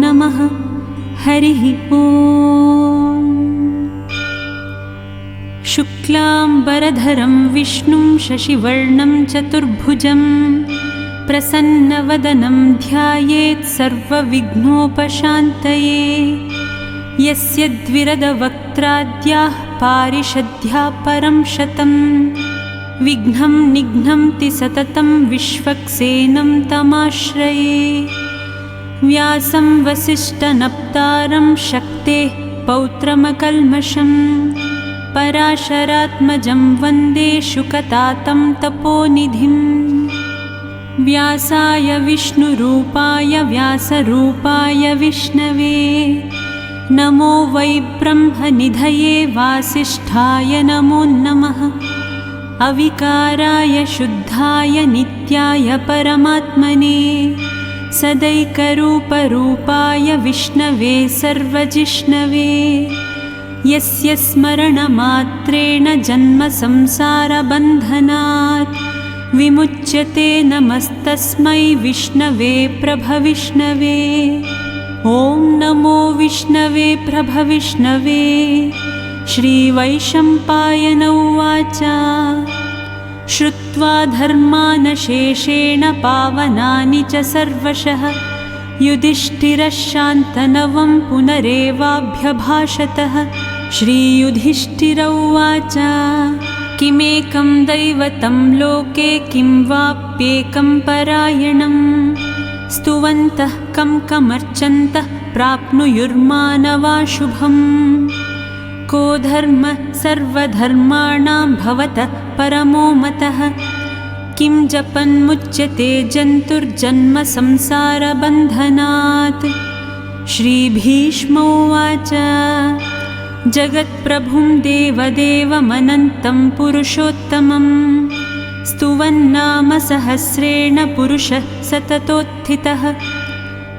नमः। हरिः ॐ। शुक्लाम्बरधरं विष्णुं शशिवर्णं चतुर्भुजं प्रसन्नवदनं ध्यायेत् सर्वविघ्नोपशान्तये। यस्य द्विरदवक्त्राद्याः पारिषद्याः परं शतं विघ्नं निघ्नन्ति सततं विश्वक्सेनं तमाश्रये। व्यासं वसिष्ठनप्तारं शक्तेः पौत्रमकल्मषं पराशरात्मजं वन्दे शुकतातं तपोनिधिं। व्यासाय विष्णुरूपाय व्यासरूपाय विष्णवे नमो वै ब्रह्मनिधये वासिष्ठाय नमो नमः। अविकाराय शुद्धाय नित्याय परमात्मने सदैकरूपरूपाय विष्णवे सर्वजिष्णवे। यस्य स्मरणमात्रेण जन्मसंसारबन्धनात् विमुच्यते नमस्तस्मै विष्णवे प्रभविष्णवे। ॐ नमो विष्णवे प्रभविष्णवे। श्रीवैशम्पायन उवाच श्रुत्वा धर्मानशेषेण पावनानि च सर्वशः युधिष्ठिरः शान्तनवं पुनरेवाभ्यभाषतः। श्रीयुधिष्ठिर उवाच किमेकं दैवतं लोके किं वाप्येकं परायणं स्तुवन्तः कं कमर्चन्तः प्राप्नुयुर्मानवा शुभम्। को धर्म सर्वधर्माणां भवतः परमो मतः किं जपन्मुच्यते जन्तुर्जन्म संसारबन्धनात्। श्रीभीष्म उवाच जगत्प्रभुं देवदेवमनन्तं पुरुषोत्तमं स्तुवन्नाम सहस्रेण पुरुषः सततोत्थितः।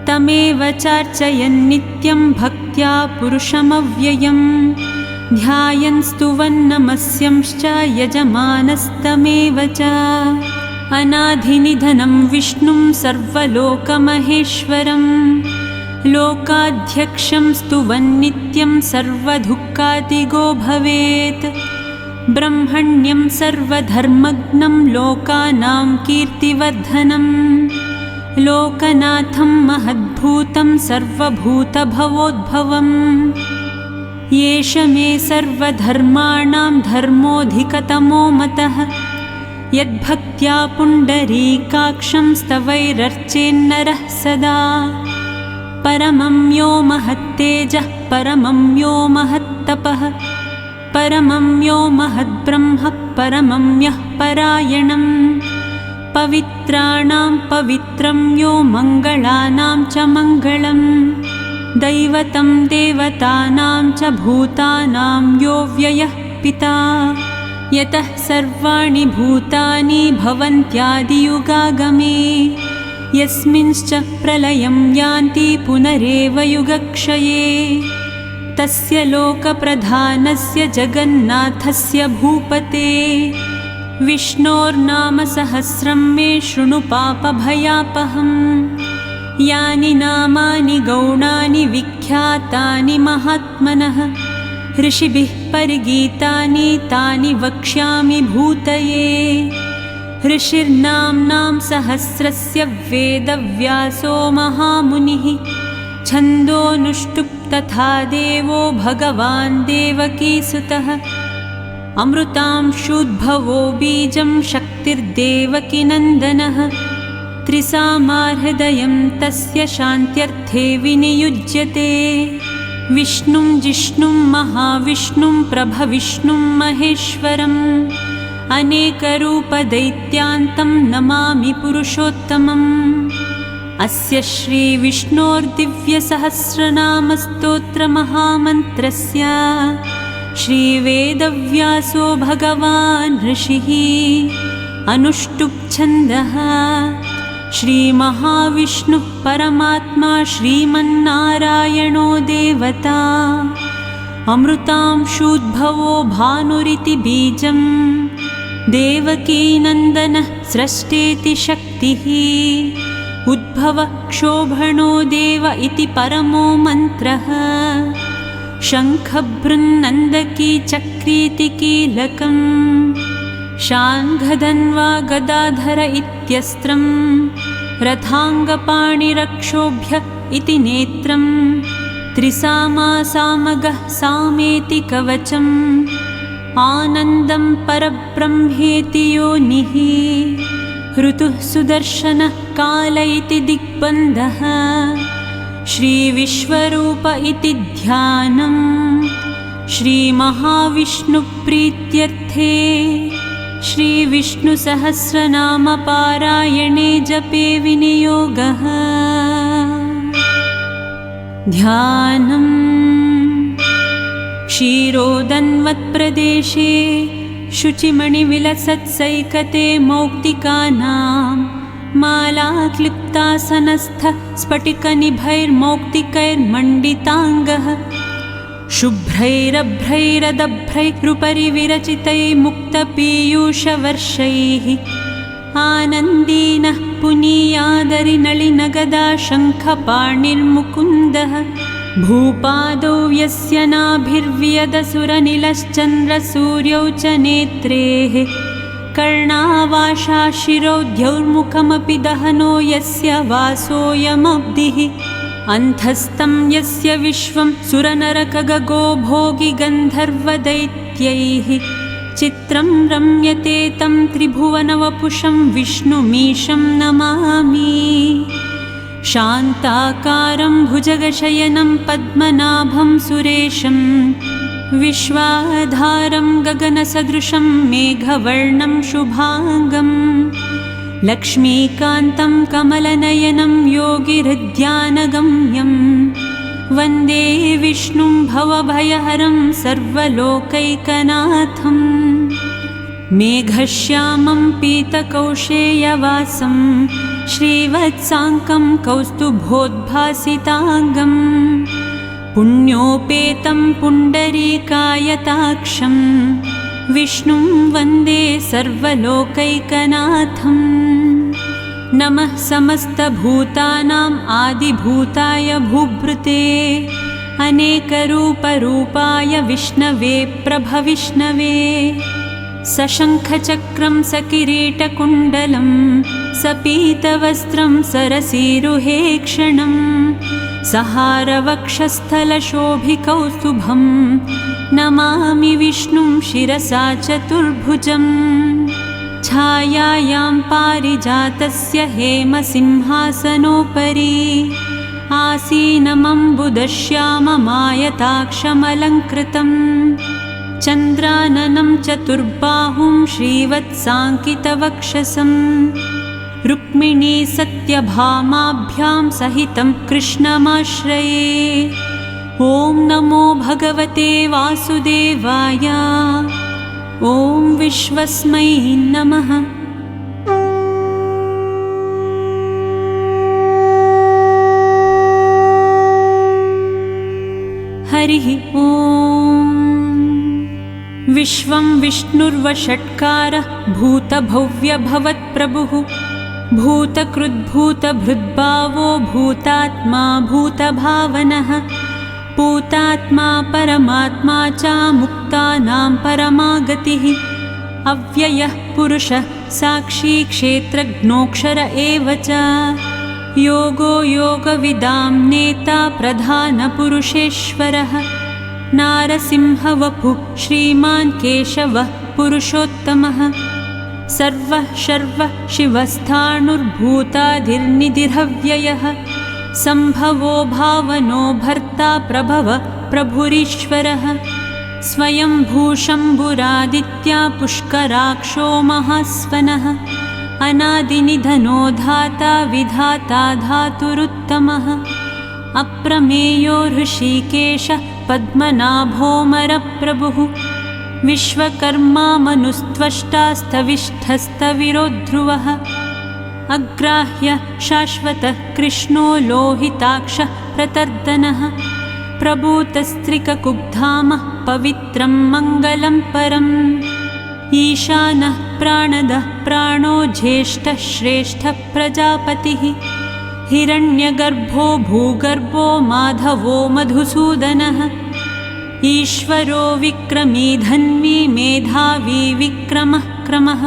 तमेव चार्चयन् नित्यं भक्त्या पुरुषमव्ययं ध्यायन् स्तुवन्नमस्यंश्च यजमानस्तमेव च। अनाधिनिधनं विष्णुं सर्वलोकमहेश्वरं लोकाध्यक्षं स्तुवन्नित्यं सर्वदुःखातिगो भवेत्। ब्रह्मण्यं सर्वधर्मज्ञं लोकानां कीर्तिवर्धनं लोकनाथं महद्भूतं सर्वभूतभवोद्भवम्। येष मे सर्वधर्माणां धर्मोऽधिकतमो मतः यद्भक्त्या पुण्डरीकाक्षं स्तवैरर्चेन्नरः सदा। परमं यो महत्तेजः परमं यो महत्तपः परमं यो महद्ब्रह्म परमं यः परायणम्। पवित्राणां पवित्रं यो मङ्गलानां च मङ्गलं दैवतं देवतानां च भूतानां यो व्ययः पिता। यतः सर्वाणि भूतानि भवन्त्यादियुगागमे यस्मिंश्च प्रलयं यान्ति पुनरेव युगक्षये। तस्य लोकप्रधानस्य जगन्नाथस्य भूपते विष्णोर्नाम सहस्रं मे शृणु पापभयापहम्। यानि नामानि गौणानि विख्यातानि महात्मनः ऋषिभिः परिगीतानि तानि वक्ष्यामि भूतये। ऋषिर्नाम्नां सहस्रस्य वेदव्यासो महामुनिः छन्दोनुष्टुप् तथा देवो भगवान् देवकीसुतः। अमृतांशूद्भवो बीजं शक्तिर्देवकीनन्दनः त्रिसामाहृदयं तस्य शान्त्यर्थे विनियुज्यते। विष्णुं जिष्णुं महाविष्णुं प्रभविष्णुं महेश्वरम् अनेकरूपदैत्यान्तं नमामि पुरुषोत्तमम्। अस्य श्रीविष्णोर्दिव्यसहस्रनामस्तोत्रमहामन्त्रस्य श्रीवेदव्यासो भगवान् ऋषिः अनुष्टुप् छन्दः। श्रीमहाविष्णुः परमात्मा श्रीमन्नारायणो देवता अमृतांशूद्भवो भानुरिति बीजं देवकीनन्दनः स्रष्टेति शक्तिः उद्भव क्षोभणो देव इति परमो मन्त्रः। शङ्खभृन्नन्दकी चक्रीति कीलकम् शाङ्घधन्वा गदाधर इत्यस्त्रं रथाङ्गपाणिरक्षोभ्य इति नेत्रम् त्रिसामा सामगः सामेति कवचम् आनन्दं परब्रह्मेति योनिः ऋतुः सुदर्शनः काल इति दिग्बन्धः श्रीविश्वरूप इति ध्यानम् श्रीमहाविष्णुप्रीत्यर्थे श्रीविष्णुसहस्रनामपारायणे जपे विनियोगः। ध्यानम् क्षीरोदन्वत्प्रदेशे शुचिमणिविलसत्सैकते मौक्तिकानां मालाक्लिप्तासनस्थ स्फटिकनिभैर्मौक्तिकैर्मण्डिताङ्गः शुभ्रैरभ्रैरदभ्रैरुपरि विरचितैः मुक्तपीयूषवर्षैः आनन्दीनः पुनीयादरिनलिनगदा शङ्खपाणिर्मुकुन्दः भूपादौ यस्य नाभिर्व्यदसुरनिलश्चन्द्रसूर्यौ च नेत्रेः कर्णावाशा शिरोद्यौर्मुखमपि दहनो यस्य वासोऽयमब्धिः अन्धस्तं यस्य विश्वं सुरनरकगगो भोगि गन्धर्वदैत्यैः चित्रं रम्यते तं त्रिभुवनवपुषं विष्णुमीशं नमामि। शान्ताकारं भुजगशयनं पद्मनाभं सुरेशं विश्वाधारं गगनसदृशं मेघवर्णं शुभाङ्गं लक्ष्मीकान्तं कमलनयनं योगिहृद्यानगम्यं वन्दे विष्णुं भवभयहरं सर्वलोकैकनाथम्। मेघश्यामं पीतकौशेयवासं श्रीवत्साङ्कं कौस्तुभोद्भासिताङ्गं पुण्योपेतं पुण्डरीकायताक्षं विष्णुं वन्दे सर्वलोकैकनाथम्। नमः समस्तभूतानाम् आदिभूताय भूभृते अनेकरूपरूपाय विष्णवे प्रभविष्णवे सशङ्खचक्रं सकिरीटकुण्डलं सपीतवस्त्रं सरसीरुहेक्षणं सहारवक्षस्थलशोभिकौस्तुभं नमामि विष्णुं शिरसा चतुर्भुजम्। छायायां पारिजातस्य हेमसिंहासनोपरि आसीनमम्बुदश्याममायताक्षमलङ्कृतम् चन्द्राननं चतुर्बाहुं श्रीवत्साङ्कितवक्षसं रुक्मिणी सत्यभामाभ्यां सहितं कृष्णमाश्रये। ॐ नमो भगवते वासुदेवाय। ॐ विश्वस्मै नमः। हरिः ॐ। विश्वं विष्णुर्वषट्कारः भूतभव्यभवत्प्रभुः भूतकृद्भूतभृद्भावो भूतात्मा भूतभावनः पूतात्मा परमात्मा च मुक्तानां परमा गतिः अव्ययः पुरुषः साक्षी क्षेत्रज्ञोऽक्षर एव च योगो योगविदां नेता प्रधानपुरुषेश्वरः नारसिंहवपुः श्रीमान् केशवः पुरुषोत्तमः सर्वः शर्वः शिवस्थाणुर्भूताधिर्निधिरव्ययः सम्भवो भावनो भर्ता प्रभव प्रभुरीश्वरः स्वयं भूशम्भुरादित्या पुष्कराक्षो महास्वनः अनादिनिधनो धाता विधाता धातुरुत्तमः अप्रमेयो ऋषिकेशः पद्मनाभोऽमरप्रभुः विश्वकर्मा मनुस्त्वष्टास्तविष्ठस्तविरो ध्रुवः अग्राह्य शाश्वतः कृष्णो लोहिताक्षः प्रतर्दनः प्रभूतस्त्रिककुब्धामः पवित्रं मङ्गलं परम् ईशानः प्राणदः प्राणो ज्येष्ठः श्रेष्ठः प्रजापतिः हिरण्यगर्भो भूगर्भो माधवो मधुसूदनः ईश्वरो विक्रमी धन्वी मेधावी विक्रमः क्रमः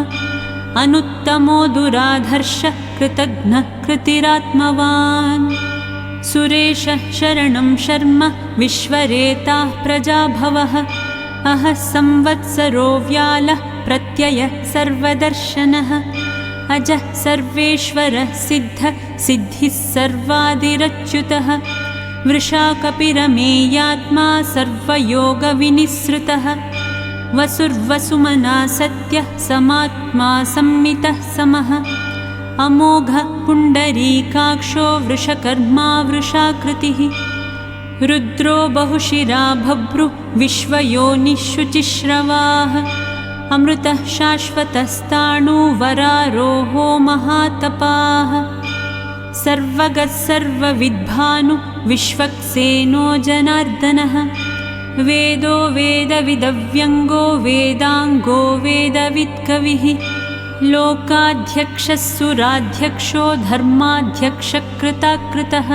अनुत्तमो दुराधर्ष कृतघ्नः कृतिरात्मवान् सुरेशः शरणं शर्म विश्वरेताः प्रजाभवः अहः संवत्सरो व्यालः प्रत्ययः सर्वदर्शनः अजः सर्वेश्वरः सिद्धः सिद्धिः सर्वादिरच्युतः वृषाकपिरमेयात्मा सर्वयोगविनिसृतः वसुर्वसुमना सत्यः समात्मा सम्मितः समः अमोघः पुण्डरीकाक्षो वृषकर्मा वृषाकृतिः रुद्रो बहुशिरा बभ्रुः विश्वयोनिः शुचिश्रवाः अमृतः शाश्वतस्ताणुवरारोहो महातपाः सर्वगः सर्वविद्भानु विश्वक्सेनो जनार्दनः वेदो वेदविदव्यङ्गो वेदाङ्गो वेदवित्कविः लोकाध्यक्षः सुराध्यक्षो धर्माध्यक्षकृताकृतः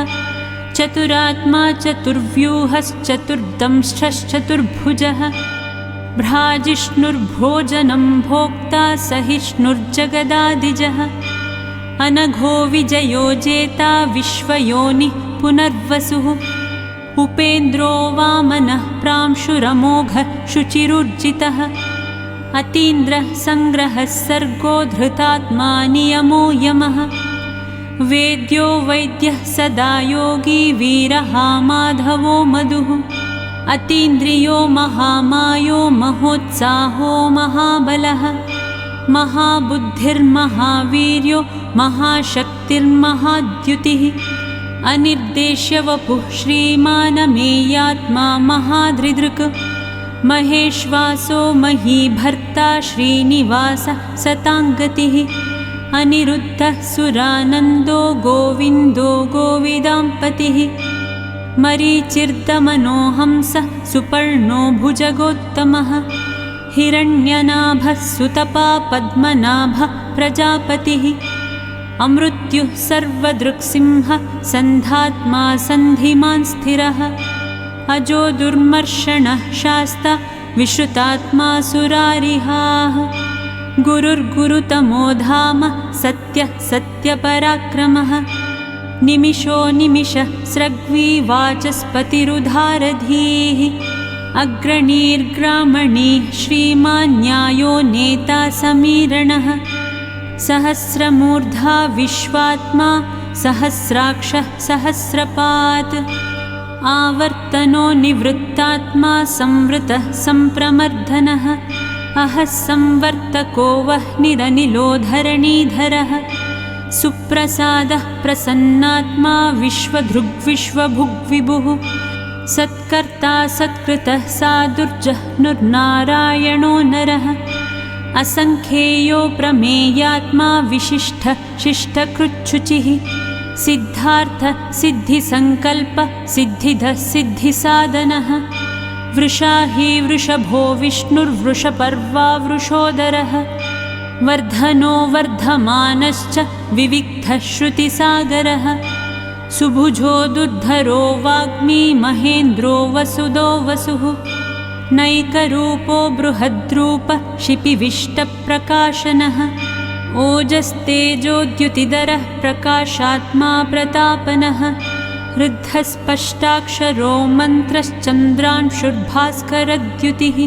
चतुरात्मा चतुर्व्यूहश्चतुर्दंश्चतुर्भुजः भ्राजिष्णुर्भोजनं भोक्ता सहिष्णुर्जगदादिजः अनघो विजयो जेता विश्वयोनिः पुनर्वसुः उपेन्द्रो वामनः प्रांशुरमोघः शुचिरुर्जितः अतीन्द्रः सङ्ग्रहः सर्गो धृतात्मा नियमो यमः वेद्यो वैद्यः सदा योगी वीरः माधवो मधुः अतीन्द्रियो महामायो महोत्साहो महाबलः महाबुद्धिर्महावीर्यो महाशक्तिर्महाद्युतिः अनिर्देश्य वपुः श्रीमानमेयात्मा महादृदृक् महेश्वासो महीभर्ता श्रीनिवासः सताङ्गतिः अनिरुद्धः सुरानन्दो गोविन्दो गोविदाम्पतिः मरीचिर्दमनो हंसः सुपर्णो भुजगोत्तमः हिरण्यनाभः सुतपा पद्मनाभः प्रजापतिः अमृत्युः सर्वदृक्सिंहः सन्धात्मा सन्धिमान् स्थिरः अजो दुर्मर्षणः शास्ता विश्रुतात्मा सुरारिहाः गुरुर्गुरुतमो धाम सत्यः सत्यपराक्रमः निमिषो निमिषः स्रग्वी वाचस्पतिरुधारधीः अग्रणीर्ग्रामणीः श्रीमान् न्यायो नेता समीरणः सहस्रमूर्धा विश्वात्मा सहस्राक्षः सहस्रपात् आवर्तनो निवृत्तात्मा संवृतः सम्प्रमर्दनः अहः संवर्तको वह्निरनिलो धरणीधरः सुप्रसादः प्रसन्नात्मा विश्वधृग्विश्वभुग्विभुः सत्कर्ता सत्कृतः सादुर्जह्नुर्नारायणो नरः असङ्ख्येयो प्रमेयात्मा विशिष्टः शिष्टकृच्छुचिः सिद्धार्थः सिद्धिसङ्कल्पः सिद्धिदः सिद्धिसाधनः वृषाही वृषभो विष्णुर्वृषपर्वा वृषोदरः वर्धनो वर्धमानश्च विविक्तः श्रुतिसागरः सुभुजो दुर्धरो वाग्मी महेन्द्रो वसुदो वसुः नैकरूपो बृहद्रूपः शिपिविष्टप्रकाशनः ओजस्तेजोद्युतिधरः प्रकाशात्मा प्रतापनः ऋद्धस्पष्टाक्षरो मन्त्रश्चन्द्रांशुर्भास्करद्युतिः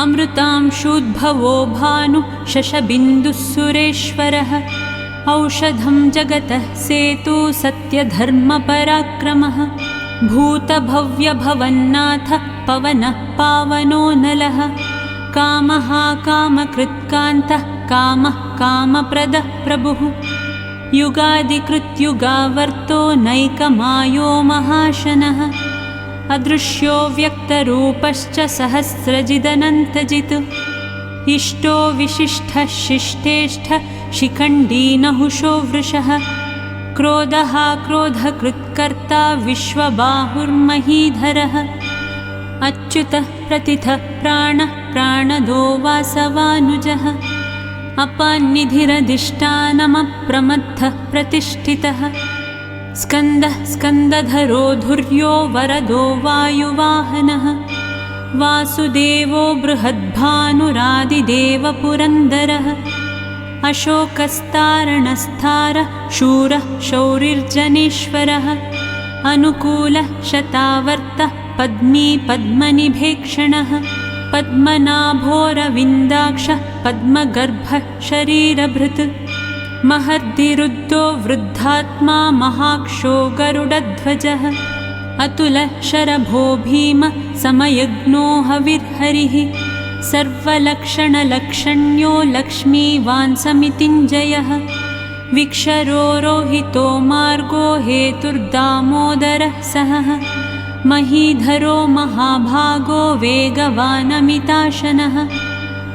अमृतांशूद्भवो भानुः शशबिन्दुः सुरेश्वरः औषधं जगतः सेतु सत्यधर्मपराक्रमः भूतभव्यभवन्नाथ पवनः पावनो नलः कामः कामकृत्कान्तः कामः कामप्रदः प्रभुः युगादिकृत्युगावर्तो नैकमायो महाशनः अदृश्यो व्यक्तरूपश्च सहस्रजिदनन्तजित् इष्टो विशिष्टः शिष्टेष्ठः शिखण्डी नहुषो वृषः क्रोधः क्रोधकृत्कर्ता विश्वबाहुर्महीधरः अच्युतः प्रतिथः प्राणः प्राणदो वासवानुजः अपान्निधिरधिष्ठानमप्रमत्तः प्रतिष्ठितः स्कन्दः स्कन्दधरो धुर्यो वरदो वायुवाहनः वासुदेवो बृहद्भानुरादिदेवपुरन्दरः अशोकस्तारणस्तारः शूरः शौरिर्जनेश्वरः अनुकूलः शतावर्तः पद्मी पद्मनिभेक्षणः पद्मनाभोरविन्दाक्षः पद्मगर्भः शरीरभृत् महर्दिरुद्धो वृद्धात्मा महाक्षो गरुडध्वजः अतुलः शरभो भीम समयज्ञो हविर्हरिः सर्वलक्षणलक्षण्यो लक्ष्मीवान् समितिञ्जयः विक्षरो रोहितो मार्गो हेतुर्दामोदरः सहः महीधरो महाभागो वेगवानमिताशनः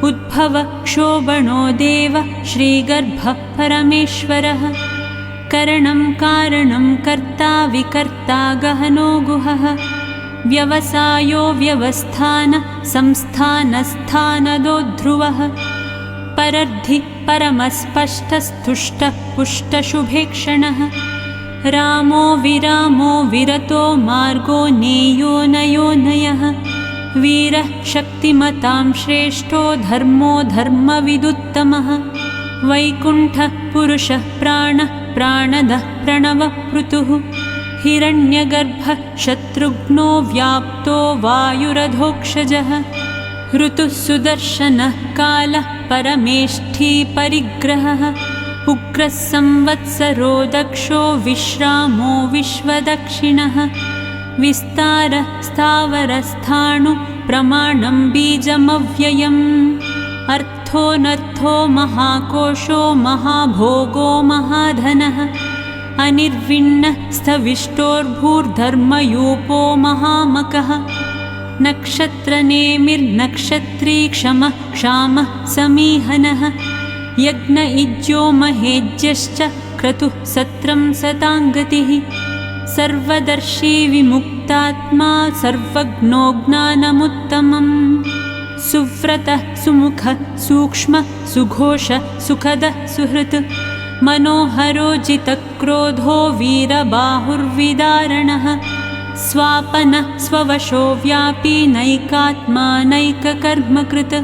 उद्भव क्षोभणो देव श्रीगर्भः परमेश्वरः करणं कारणं कर्ता विकर्ता गहनो गुहः व्यवसायो व्यवस्थान संस्थानस्थानदो ध्रुवः परद्धि परमस्पष्टस्तुष्टः पुष्टशुभेक्षणः रामो विरामो विरतो मार्गो नेयो नयो नयः वीरः शक्तिमतां श्रेष्ठो धर्मो धर्मविदुत्तमः वैकुण्ठः पुरुषः प्राणः प्राणदः प्रणवः पृथुः हिरण्यगर्भः शत्रुघ्नो व्याप्तो वायुरधोक्षजः ऋतुः सुदर्शनः कालः परमेष्ठी परिग्रहः उग्रः संवत्सरो दक्षो विश्रामो विश्वदक्षिणः विस्तारः स्थावरस्थाणु प्रमाणं बीजमव्ययम् अर्थोऽनर्थो महाकोशो महाभोगो महाधनः अनिर्विण्णः स्थविष्टोर्भूर्धर्मयूपो महामकः नक्षत्रनेमिर्नक्षत्री क्षमः क्षामः समीहनः यज्ञ इज्यो महेज्यश्च क्रतुः सत्रं सताङ्गतिः सर्वदर्शी विमुक्तात्मा सर्वज्ञो ज्ञानमुत्तमम् सुव्रतः सुमुखः सूक्ष्मः सुघोषः सुखदः सुहृत् मनोहरो जितक्रोधो वीरबाहुर्विदारणः स्वापनः स्ववशो व्यापी नैकात्मा नैककर्मकृत्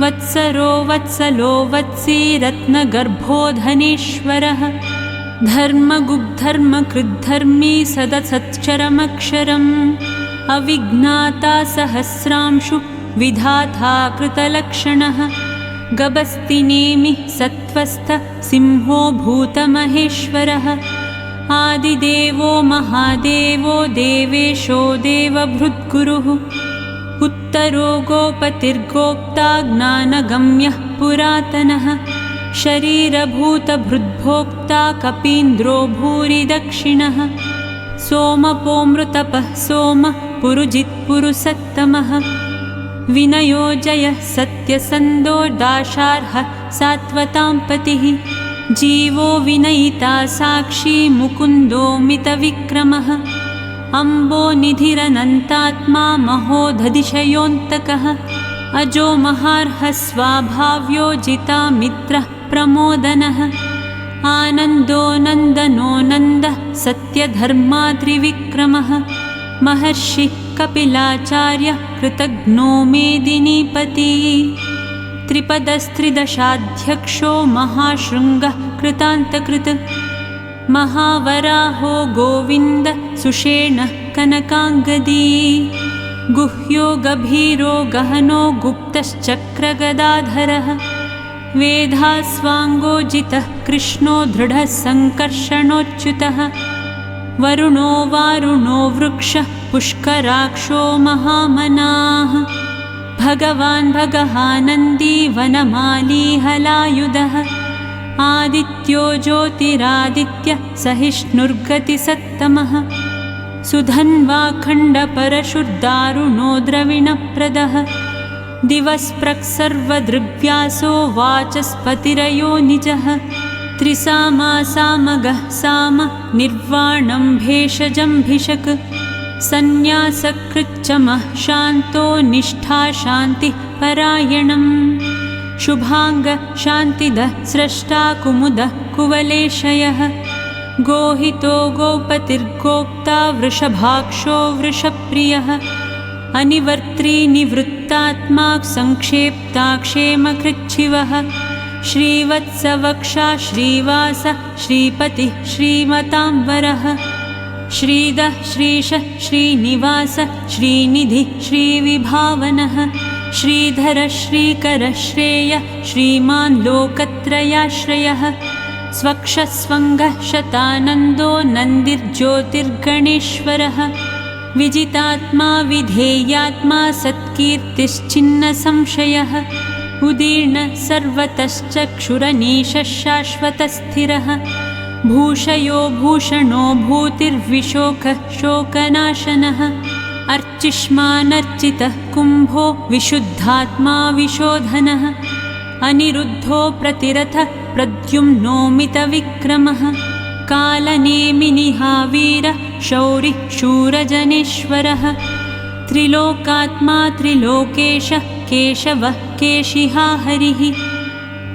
वत्सरो वत्सलो वत्सी रत्नगर्भो धनेश्वरः धर्मगुग्धर्मकृद्धर्मी सदसच्चरमक्षरम् अविज्ञाता सहस्रांशु विधाता कृतलक्षणः गबस्तिनेमिः सत्त्वस्थ सिंहो भूतमहेश्वरः आदिदेवो महादेवो देवेशो देवभृद्गुरुः उत्तरो गोपतिर्गोप्ता ज्ञानगम्यः पुरातनः शरीरभूतभृद्भोक्ता कपीन्द्रो भूरि दक्षिणः सोमपोमृतपः सोमः पुरुजित्पुरुसत्तमः विनयो जयः सत्यसन्दो दाशार्हः सात्वतां पतिः जीवो विनयिता साक्षी मुकुन्दो मितविक्रमः अम्बो निधिरनन्तात्मा महोदधिशयोऽन्तकः अजो महार्हः स्वाभाव्यो जितामित्रः प्रमोदनः आनन्दो नन्दनो नन्दः सत्यधर्माद्रिविक्रमः महर्षिः कपिलाचार्यः कृतघ्नो मेदिनीपति त्रिपदस्त्रिदशाध्यक्षो महाशृङ्गः कृतान्तकृत् महावराहो गोविन्द सुषेणः कनकाङ्गदी गुह्यो गभीरो गहनो गुप्तश्चक्रगदाधरः वेधास्वाङ्गोजितः कृष्णो दृढः सङ्कर्षणोच्युतः वरुणो वारुणो वृक्षः पुष्कराक्षो महामनाः भगवान् भगहानन्दी वनमाली हलायुधः आदित्यो ज्योतिरादित्यः सहिष्णुर्गतिसत्तमः सुधन्वाखण्डपरशुर्दारुणो द्रविणप्रदः दिवस्प्रक्सर्वदृग्व्यासो वाचस्पतिरयो निजः त्रिसामासामगः साम निर्वाणं भेषजम्भिषक् सन्न्यासकृच्चमः शान्तो निष्ठा शान्तिः परायणम् शुभाङ्ग शान्तिदः स्रष्टा कुमुदः कुवलेशयः गोहितो गोपतिर्गोप्ता वृषभाक्षो वृषप्रियः अनिवर्त्री निवृत्तात्मा संक्षेप्ता क्षेमकृच्छिवः श्रीवत्सवक्षा श्रीवास श्रीपतिः श्रीमतांवरः श्रीदः श्रीश श्रीनिवास श्रीनिधि श्रीविभावनः श्रीधर श्रीकर श्रेय श्रीमान् लोकत्रयाश्रयः स्वक्षस्वङ्गः शतानन्दो नन्दिर्ज्योतिर्गणेश्वरः विजितात्मा विधेयात्मा सत्कीर्तिश्चिन्नसंशयः उदीर्ण सर्वतश्चक्षुरनीशः शाश्वतस्थिरः भूषयो भूषणो भूतिर्विशोकः शोकनाशनः अर्चिष्मानर्चितः कुम्भो विशुद्धात्मा विशोधनः अनिरुद्धो प्रतिरथः प्रद्युम्नोमितविक्रमः कालनेमिनिहावीरः शौरिः शूरजनेश्वरः त्रिलोकात्मा त्रिलोकेशः केशवः केशिहा हरिः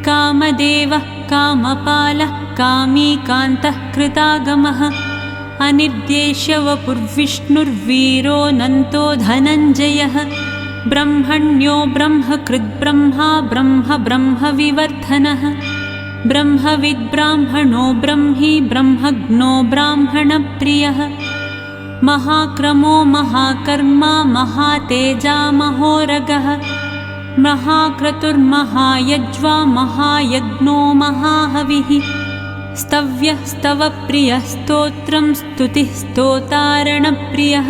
कामदेवः कामपालः कामीकान्तः कृतागमः अनिर्देश्य वपुर्विष्णुर्वीरोऽनन्तो धनञ्जयः ब्रह्मण्यो ब्रह्मकृद्ब्रह्मा ब्रह्म ब्रह्मविवर्धनः ब्रह्मविद्ब्राह्मणो ब्रह्मी ब्रह्मज्ञो ब्राह्मणप्रियः महाक्रमो महाकर्मा महातेजा महोरगः महाक्रतुर्महायज्वा महायज्ञो महाहविः स्तव्यः स्तवप्रियः स्तोत्रं स्तुतिः स्तोतारणप्रियः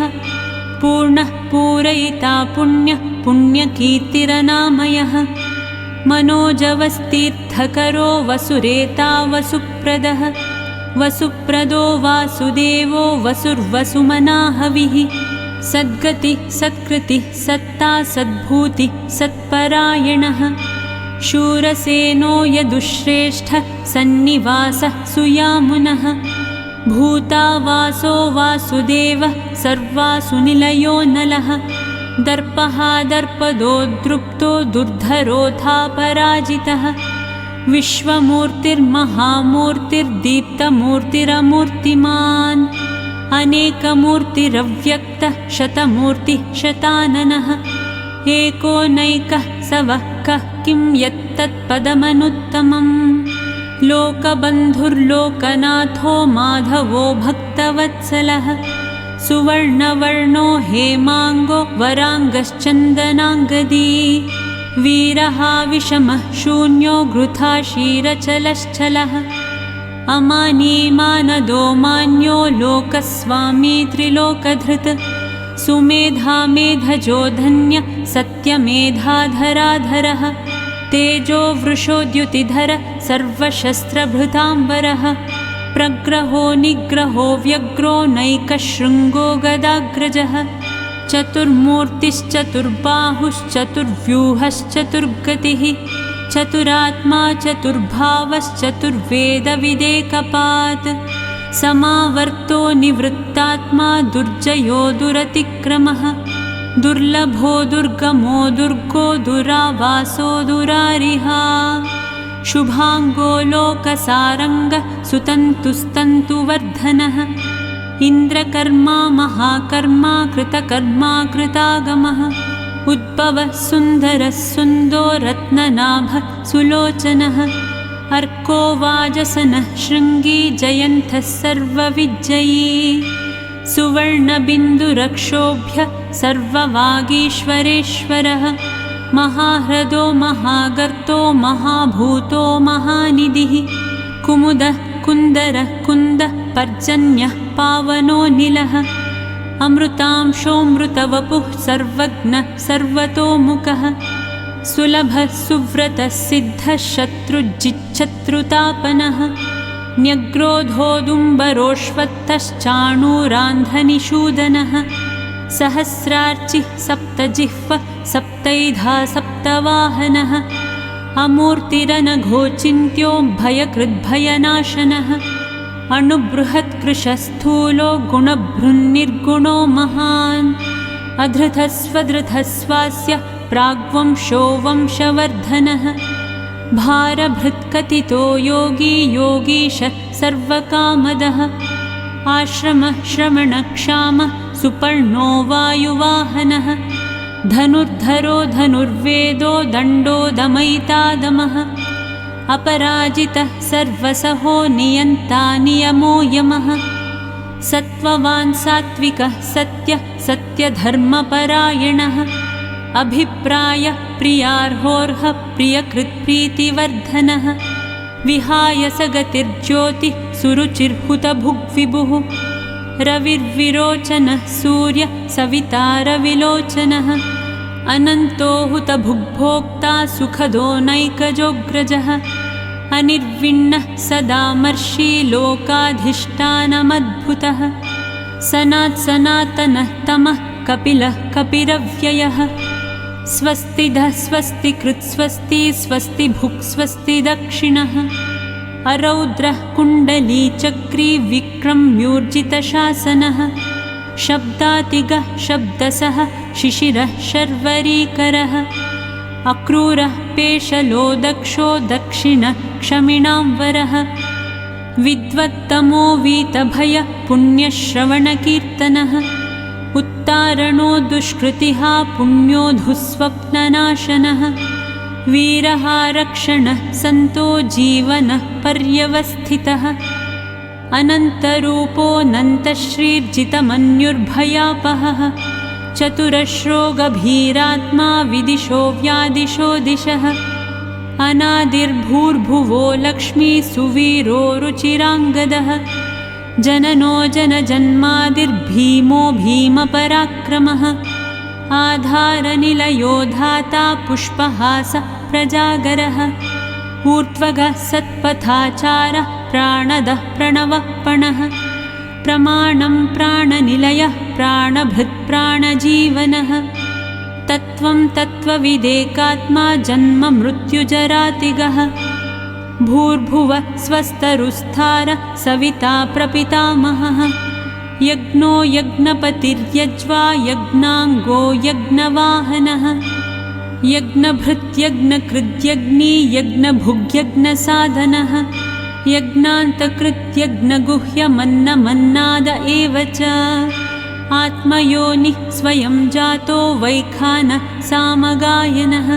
पूर्णः पूरयिता पुण्यः पुण्यकीर्तिरनामयः मनोजवस्तीर्थकरो वसुरेता वसुप्रदः वसुप्रदो वासुदेवो वसुर्वसुमनाहविः सद्गतिः सत्कृतिः सत्ता सद्भूतिः सत्परायणः शूरसेनो यदुश्रेष्ठः सन्निवासः सुयामुनः भूतावासो वासुदेवः सर्वासुनिलयो नलः दर्पः दर्पदो दृप्तो दुर्धरोऽथापराजितः विश्वमूर्तिर्महामूर्तिर्दीप्तमूर्तिरमूर्तिमान् अनेकमूर्तिरव्यक्तः शतमूर्तिः शताननः एकोनैकः स वः कः किं यत्तत्पदमनुत्तमम् लोकबन्धुर्लोकनाथो माधवो भक्तवत्सलः सुवर्णवर्णो हेमाङ्गो वराङ्गश्चन्दनाङ्गदी वीरः विषमः शून्यो घृताशीरचलश्चलः अमानीमानदो मान्यो लोकस्वामी त्रिलोकधृत् सुमेधा मेधजो धन्य सत्यमेधाधराधरः तेजो वृषोद्युतिधर सर्वशस्त्रभृताम्बरः प्रग्रहो निग्रहो व्यग्रो नैकशृङ्गो गदाग्रजः चतुर्मूर्तिश्चतुर्बाहुश्चतुर्व्यूहश्चतुर्गतिः चतुरात्मा चतुर्भावश्चतुर्वेदविदेकपात् समावर्तो निवृत्तात्मा दुर्जयो दुरतिक्रमः दुर्लभो दुर्गमो दुर्गो दुरावासो दुरारिहा शुभाङ्गो लोकसारङ्गः सुतन्तुस्तन्तुवर्धनः इन्द्रकर्मा महाकर्मा कृतकर्मा कृतागमः उद्भवः सुन्दरः सुन्दो रत्ननाभः सुलोचनः अर्को वाजसनः शृङ्गी जयन्तः सर्वविजयी सुवर्णबिन्दुरक्षोभ्य सर्ववागीश्वरेश्वरः महाह्रदो महागर्तो महाभूतो महानिधिः कुमुदः कुन्दरः कुन्दः पर्जन्यः पावनो निलः अमृतांशोऽमृतवपुः सर्वज्ञः सर्वतोमुखः सुलभः सुव्रतः सिद्धः शत्रुजिच्छत्रुतापनः न्यग्रोधोदुम्बरोऽश्वत्थश्चाणूरान्धनिषूदनः सहस्रार्चिः सप्तजिह्व सप्तैधा सप्तवाहनः अमूर्तिरनघोचिन्त्यो भयकृद्भयनाशनः अणुबृहत्कृशस्थूलो गुणभृन्निर्गुणो महान् अधृतस्वधृतस्वास्य प्राग्वंशो वंशवर्धनः भारभृत्कथितो योगी योगीश सर्वकामदः आश्रमः श्रवणक्षामः सुपर्णो वायुवाहनः धनुर्धरो धनुर्वेदो दण्डो दमयितादमः अपराजितः सर्वसहो नियन्ता नियमो यमः सत्त्ववान् सात्विकः सत्यः सत्यधर्मपरायणः अभिप्रायः प्रियार्होर्हः प्रियकृत्प्रीतिवर्धनः विहाय सगतिर्ज्योतिः सुरुचिर्हुतभुग्विभुः रविर्विरोचनः सूर्यः सविता रविलोचनः अनन्तो हुतभुग्भोक्ता सुखदो नैकजोऽग्रजः अनिर्विण्णः सदामर्षि लोकाधिष्ठानमद्भुतः सनातनः तमः कपिलः कपिरव्ययः स्वस्तिधः स्वस्तिकृत् स्वस्ति स्वस्ति भुक् स्वस्ति दक्षिणः अरौद्रः कुण्डली चक्री विक्रम्यूर्जितशासनः शब्दातिगः शब्दसः शिशिरः शर्वरीकरः अक्रूरः पेशलो दक्षो दक्षिणः क्षमिणां वरः विद्वत्तमो वीतभयः पुण्यश्रवणकीर्तनः उत्तारणो दुष्कृतिः पुण्यो धुस्वप्ननाशनः वीरः रक्षणः सन्तो जीवनः पर्यवस्थितः अनन्तरूपोऽनन्तश्रीर्जितमन्युर्भयापहः चतुरश्रो गभीरात्मा विदिशो व्यादिशो दिशः अनादिर्भूर्भुवो लक्ष्मी सुवीरो रुचिराङ्गदः जननो जनजन्मादिर्भीमो भीमपराक्रमः आधारनिलयो धाता पुष्पहास प्रजागरः ऊर्ध्वगः सत्पथाचारः प्राणदः प्रणवपणः प्रमाणं प्राणनिलयः प्राणभृत्प्राणजीवनः तत्त्वं तत्त्वविदेकात्मा जन्म मृत्युजरातिगः भूर्भुवः स्वस्तरुस्थारः सविता प्रपितामहः यज्ञो यज्ञपतिर्यज्वा यज्ञाङ्गो यज्ञवाहनः यज्ञभृत्यज्ञकृद्यज्ञी यज्ञभुग्यज्ञसाधनः यज्ञान्तकृत्यज्ञगुह्यमन्नमन्नाद एव च आत्मयोनिः स्वयं जातो वैखानः सामगायनः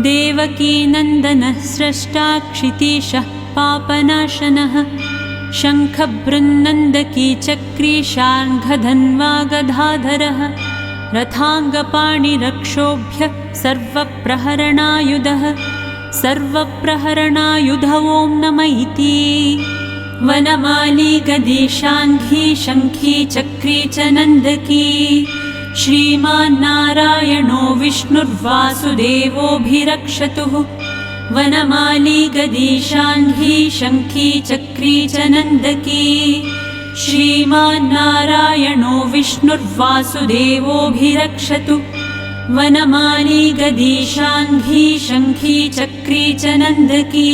देवकीनन्दनः स्रष्टा क्षितीशः पापनाशनः शङ्खबृन्नन्दकी चक्री शार्ङ्गधन्वागधाधरः रथाङ्गपाणिरक्षोभ्य सर्वप्रहरणायुधः सर्वप्रहरणायुध ॐ नमः इति वनमाली गदी शाङ्घी शङ्खी चक्री च नन्दकी श्रीमान्नारायणो विष्णुर्वासुदेवोऽभिरक्षतुः वनमाली गदी शाङ्घी शङ्खी चक्री च नन्दकी श्रीमान्नारायणो विष्णुर्वासुदेवोऽभिरक्षतु वनमाली गदी शाङ्घी शङ्खी चक्री च नन्दकी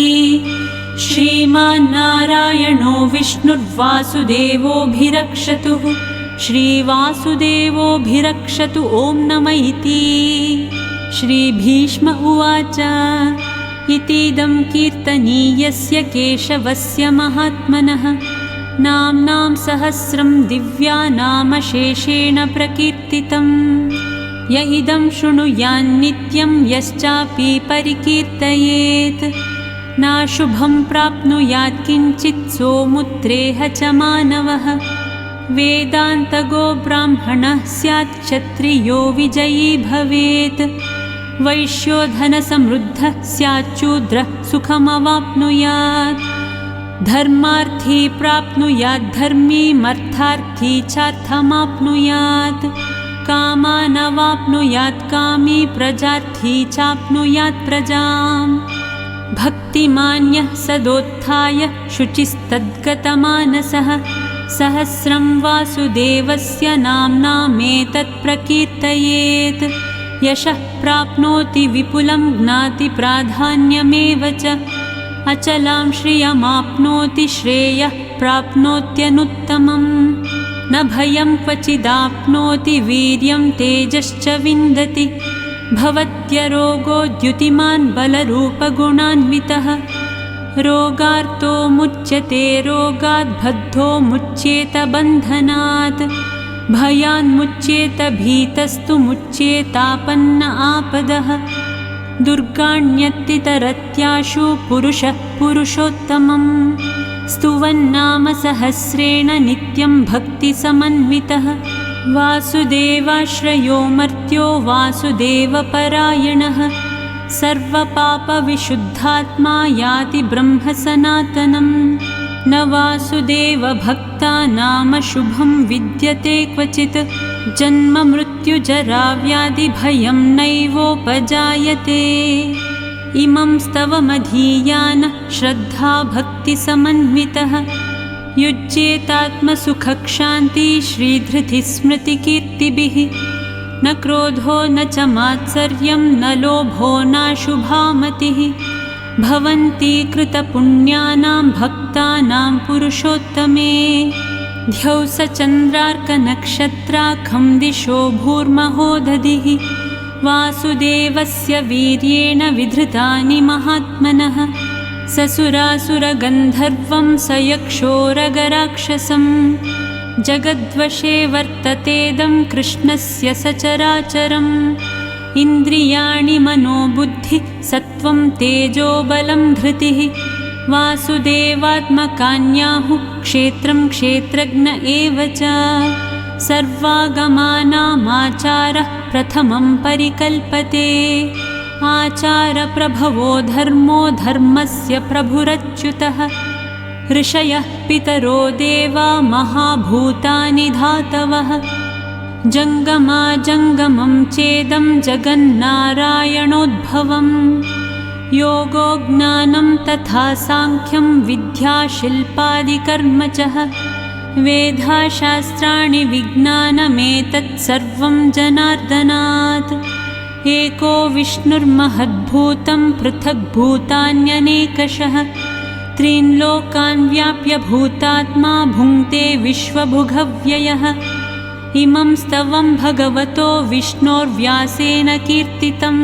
श्रीमान्नारायणो विष्णुर्वासुदेवोऽभिरक्षतुः श्रीवासुदेवोऽभिरक्षतु ॐ नमः इति श्रीभीष्म उवाच इतीदं कीर्तनीयस्य केशवस्य महात्मनः नाम्नां सहस्रं दिव्यानामशेषेण प्रकीर्तितम् य इदं शृणुयान्नित्यं यश्चापि परिकीर्तयेत् नाशुभं प्राप्नुयात् किञ्चित् सोमुत्रेह च मानवः वेदान्तगो ब्राह्मणः स्यात् क्षत्रियो विजयी भवेत् वैश्यो धनसमृद्धः स्याच्चूद्रः सुखमवाप्नुयात् धर्मार्थी प्राप्नुयात् धर्मीमर्थार्थी चार्थमाप्नुयात् कामानवाप्नुयात् कामी प्रजार्थी चाप्नुयात् प्रजाम् भक्तिमान्यः सदोत्थाय शुचिस्तद्गतमानसः सहस्रं वासुदेवस्य नाम्नामेतत् प्रकीर्तयेत् यशः प्राप्नोति विपुलं ज्ञाति प्राधान्यमेव च अचलां श्रियमाप्नोति श्रेयः प्राप्नोत्यनुत्तमम् न भयं क्वचिदाप्नोति वीर्यं तेजश्च विन्दति भवत्यरोगोद्युतिमान् बलरूपगुणान्वितः रोगार्तो मुच्यते रोगात् बद्धो मुच्येत बन्धनात् भयान्मुच्येत भीतस्तु मुच्येतापन्न आपदः दुर्गाण्यतितरत्याशु पुरुषः पुरुषोत्तमम् स्तुवन्नाम सहस्रेण नित्यं भक्तिसमन्वितः वासुदेवाश्रयो मर्त्यो वासुदेवपरायणः सर्वपापविशुद्धात्मा याति ब्रह्म सनातनम् न वासुदेवभक्ता नाम शुभं विद्यते क्वचित् जन्म मृत्युजराव्याधिभयं नैवोपजायते इमं स्तवमधीयान श्रद्धा भक्तिसमन्वितः युज्येतात्मसुखक्षान्ति श्रीधृतिस्मृतिकीर्तिभिः न क्रोधो न च मात्सर्यं न लोभो नाशुभामतिः भवन्ति कृतपुण्यानां भक्तानां पुरुषोत्तमे ध्यौसचन्द्रार्कनक्षत्राखं दिशो भूर्महोदधिः वासुदेवस्य वीर्येण विधृतानि महात्मनः ससुरासुरगन्धर्वं स यक्षोरगराक्षसम् जगद्वशे वर्ततेदं कृष्णस्य सचराचरम् इन्द्रियाणि मनोबुद्धि सत्त्वं तेजोबलं धृतिः वासुदेवात्मकान्याहुः क्षेत्रं क्षेत्रज्ञ एव च सर्वागमानामाचारः प्रथमं परिकल्पते आचारप्रभवो धर्मो धर्मस्य प्रभुरच्युतः ऋषयः पितरो देवा महाभूतानि धातवः जङ्गमाजङ्गमं चेदं जगन्नारायणोद्भवम् योगो ज्ञानं तथा साङ्ख्यं विद्याशिल्पादिकर्म च वेदाशास्त्राणि विज्ञानमेतत्सर्वं जनार्दनात् एको विष्णुर्महद्भूतं पृथग्भूतान्यनेकशः त्रीन् लोकान् व्याप्य भूतात्मा भुङ्क्ते विश्वभुगव्ययः इमं स्तवं भगवतो विष्णोर्व्यासेन कीर्तितं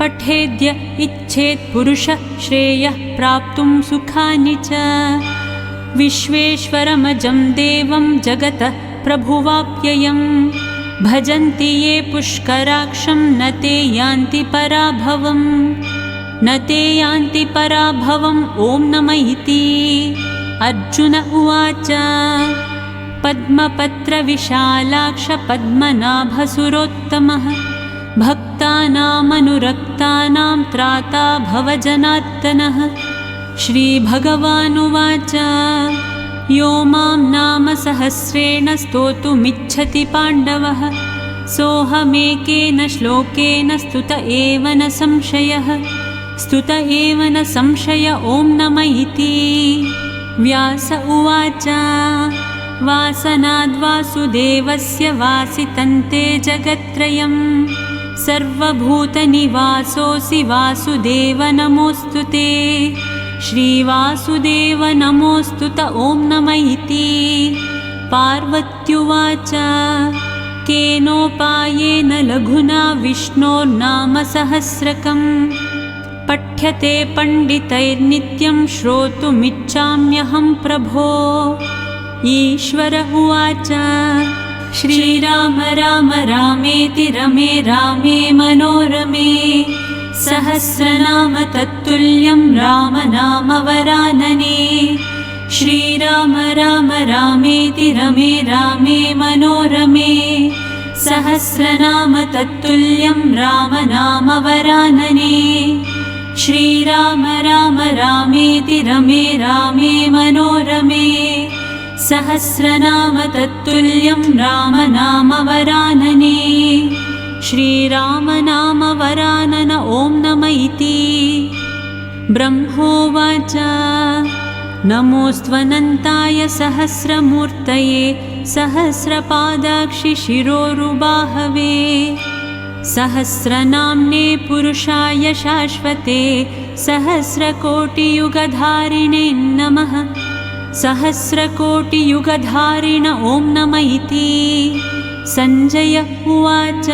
पठेद्य इच्छेत् पुरुषः श्रेयः प्राप्तुं सुखानि च विश्वेश्वरमजं देवं जगतः प्रभुवाप्ययम् भजन्ति ये पुष्कराक्षं न ते यान्ति पराभवम् न ते यान्ति पराभवम् ॐ नमः इति अर्जुन उवाच पद्मपत्रविशालाक्ष पद्मनाभसुरोत्तमः भक्तानामनुरक्तानां त्राता भवजनार्दनः श्रीभगवानुवाच यो मां नाम सहस्रेण स्तोतुमिच्छति पाण्डवः सोऽहमेकेन श्लोकेन स्तुत एव न संशयः स्तुत एव न संशय ॐ नमः इति व्यास उवाच वासनाद्वासुदेवस्य वासितन्ते जगत्त्रयम् सर्वभूतनिवासोऽसि वासुदेव नमोऽस्तु ते श्रीवासुदेव नमोऽस्तु त ॐ नमः इति पार्वत्युवाच केनोपायेन लघुना विष्णोर्नाम सहस्रकम् पठ्यते पण्डितैर्नित्यं श्रोतुमिच्छाम्यहं प्रभो ईश्वर उवाच श्रीराम राम रामेति रमे रामे मनोरमे सहस्रनाम तत्तुल्यं राम नाम वरानने श्रीराम राम रामेति रमे रामे मनोरमे सहस्रनाम तत्तुल्यं राम नाम वरानने श्रीराम राम रामेति रमे रामे मनोरमे सहस्रनाम तत्तुल्यं राम नाम वरानने श्रीराम नाम वरानन ॐ नमः इति ब्रह्मोवाच नमोऽस्त्वनन्ताय सहस्रमूर्तये सहस्रपादाक्षि शिरोरुबाहवे सहस्रनाम्ने पुरुषाय शाश्वते सहस्रकोटियुगधारिणे नमः सहस्रकोटियुगधारिण ॐ नमः इति सञ्जय उवाच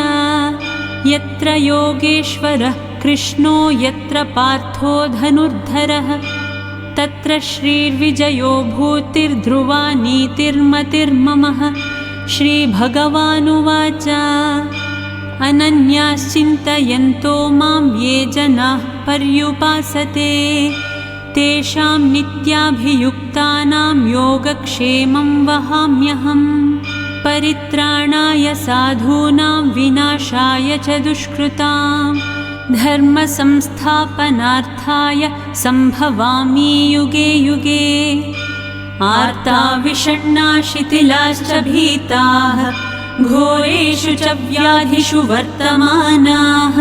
यत्र योगेश्वरः कृष्णो यत्र पार्थो धनुर्धरः तत्र श्रीर्विजयो भूतिर्ध्रुवा नीतिर्मतिर्ममः। श्रीभगवानुवाच अनन्याश्चिन्तयन्तो मां ये जनाः पर्युपासते तेषां नित्याभियुक्तानां योगक्षेमं वहाम्यहम्। परित्राणाय साधूनां विनाशाय च दुष्कृतां धर्मसंस्थापनार्थाय सम्भवामि युगे युगे। आर्ता विषण्णा शिथिलाश्च भीताः घोरेषु च व्याधिषु वर्तमानाः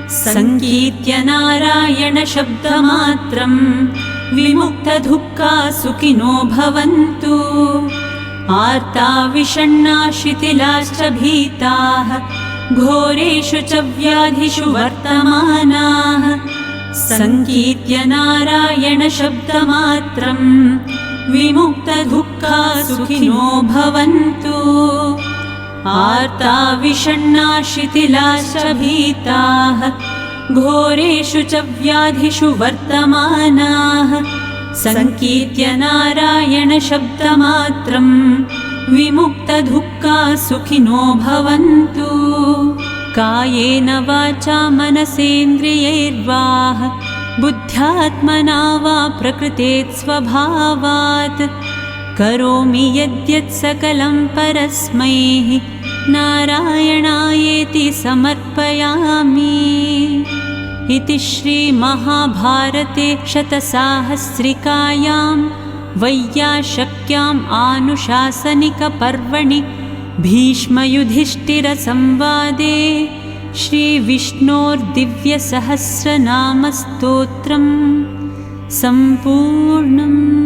सङ्कीर्त्य नारायणशब्दमात्रं विमुक्तदुःखा सुखिनो भवन्तु। आर्ता विषण्णा शिथिलाश्च भीताः घोरेषु च व्याधिषु वर्तमानाः सङ्कीर्त्य नारायणशब्दमात्रं विमुक्तदुःखा सुखिनो भवन्तु। आर्ता विषण्णा शिथिलाश्च भीताः घोरेषु च व्याधिषु वर्तमानाः सङ्कीर्त्य नारायणशब्दमात्रं विमुक्तदुःखा सुखिनो भवन्तु। कायेन वाचा मनसेन्द्रियैर्वा बुद्ध्यात्मना वा प्रकृतेत् स्वभावात् करोमि यद्यत् सकलं परस्मै नारायणायेति समर्पयामि। इति श्रीमहाभारते शतसाहस्रिकायां वैयाशक्याम् आनुशासनिकपर्वणि भीष्मयुधिष्ठिरसंवादे श्रीविष्णोर्दिव्यसहस्रनामस्तोत्रं सम्पूर्णम्।